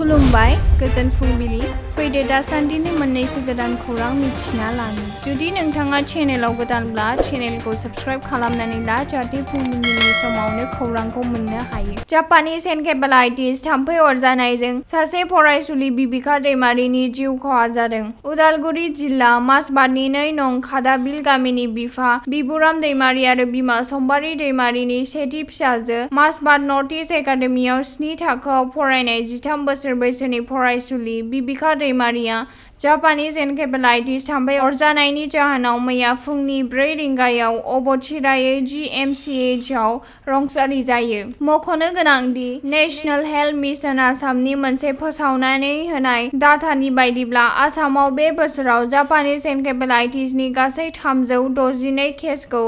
खुलुमबाय गोजोन फुंबिलि फैदो दासान्दिनि मोननैसो गोदान खौरां मिथिना लानि जुदि नोंथाङा चेनेलाव गोदानब्ला चेनेलखौ साबस्क्राइब खालामनानै ला जाहाथे फुंबिलिनि समावनो खौरांखौ मोननो हायो। जापानिज एनकेफेलाइटिस थाम्फै अरजानायजों सासे फरायसुलि बिबिका दैमारिनि जिउ खहा जादों। उदालगुरि जिल्ला मासबादनि 2 नं खादाबिल गामिनि बिफा बिबुराम दैमारि आरो बिमा सम्बारि दैमारिनि सेथि फिसाजो मासबाद नर्थ इस्ट एकाडेमियाव 7 थाखोआव फरायनाय 13 बोसोर बैसोनि फरायसुलि बिबिका दैमारिया जापानिज एनकेफेलाइटिस थाम्फै अरजानायनि जाहोनाव मैया फुंनि 4 रिंगायाव अबथिरायै GMCHआव रुंसारि जायो। मख'नो गोनांदि नेशनेल हेल्थ मिशन आसामनि मोनसे फोसावनानै होनाय डाटानि बायदिब्ला आसामाव बे बोसोराव जापानिज एनकेफेलाइटिसनि गासै 362 केसखौ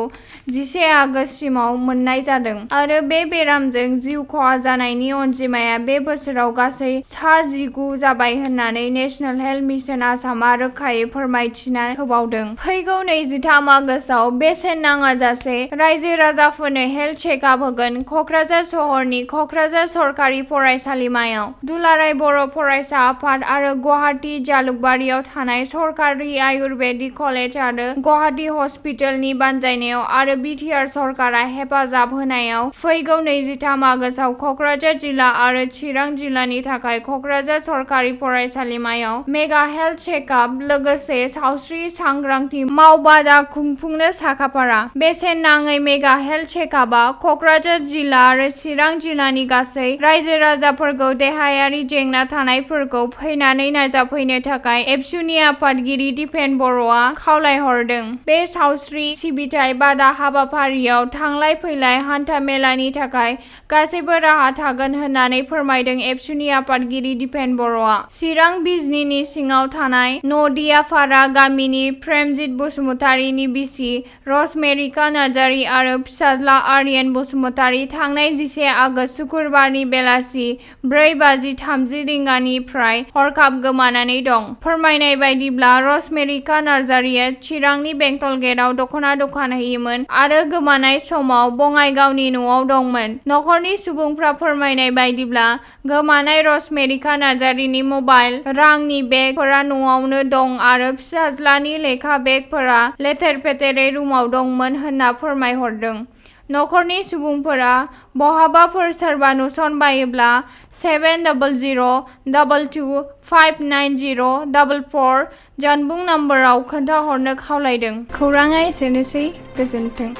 11 आगस्तसिमाव मोननाय जादों आरो बे बेरामजों जिउ खहा जानायनि अनजिमाया बे बोसोराव गासै सा 19 जाबाय होननानै नेशनेल हेल्थ मिशन आसामा रोखायै फोरमायथिना होबावदों। फैगौ 23 आगस्तआव बेसेन नाङाजासे रायजो राजाफोरनो हेल्थ चेकआप होगोन। क'क्राझार सहरनि क'क्राझार सरकारि फरायसालिमायाव दुलाराय बर' फरायसा आफाद आरो गुवाहाटी जालुकबारियाव थानाय सरकारि आयुर्वेदिक कलेज आरो गुवाहाटी हस्पिटालनि बानजायनायाव आरो बिटिआर सरकारा हेफाजाब होनायाव फैगौ 23 आगस्तआव क'क्राझार जिल्ला आरो चिरां जिल्लानि थाखाय क'क्राझार सरकारि फरायसालिमायाव मेगा हेल्थ चेकआप लोगोसे सावस्रि सांग्रांथि मावबादा खुंफुंनो साखाफारा। बेसेन नाङै मेगा हेल्थ चेकआपआ क'क्राझार जिल्ला आरो चिरां जिल्लानि गासै रायजो राजाफोरखौ देहायारि जेंना थानायफोरखौ फैनानै नायजाफैनो थाखाय एबसुनि आफादगिरि दिपेन बर'आ खावलायहरदों। बे सावस्रि सिबिथाय बादा हाबाफारियाव थांलाय फैलाय हान्था मेलानि थाखाय गासैबो राहा थागोन होननानै फोरमायदों एबसुनि आफादगिरि दिपेन बर'आ। चिरां बिजनीनि सिङाव थानाय नदियाफारा गामिनि प्रेमजित बसुमतारीनि बिसि रसमेरिका नार्जारी आरो फिसाज्ला आर्यन बसुमतारी थांनाय 11 आगस्त सुक्रुबारनि बेलासि 4:30 रिंगानिफ्राय हरखाब गोमानानै दं। फोरमायनाय बायदिब्ला रसमेरिका नार्जारीया चिरांनि बेंटल गेटआव दख'ना दखान होयोमोन आरो गोमानाय समाव बङाइगावनि न'आव दंमोन। नखरनि सुबुंफ्रा फोरमायनाय बायदिब्ला गोमानाय रसमेरिका नार्जारीनि मबाइल, रांनि बेगफोरा न'आवनो दं आरो फिसाज्लानि लेखा बेगफोरा लेथेर फेथेरै रुमाव दंमोन होनना फोरमायहरदों। नखरनि सुबुंफोरा बहाबाफोर सोरबा नुसनबायोब्ला 70022590444 जानबुं नम्बराव खोन्थाहरनो खावलायदों। खौराङा एसेनोसै, गोजोन्थों।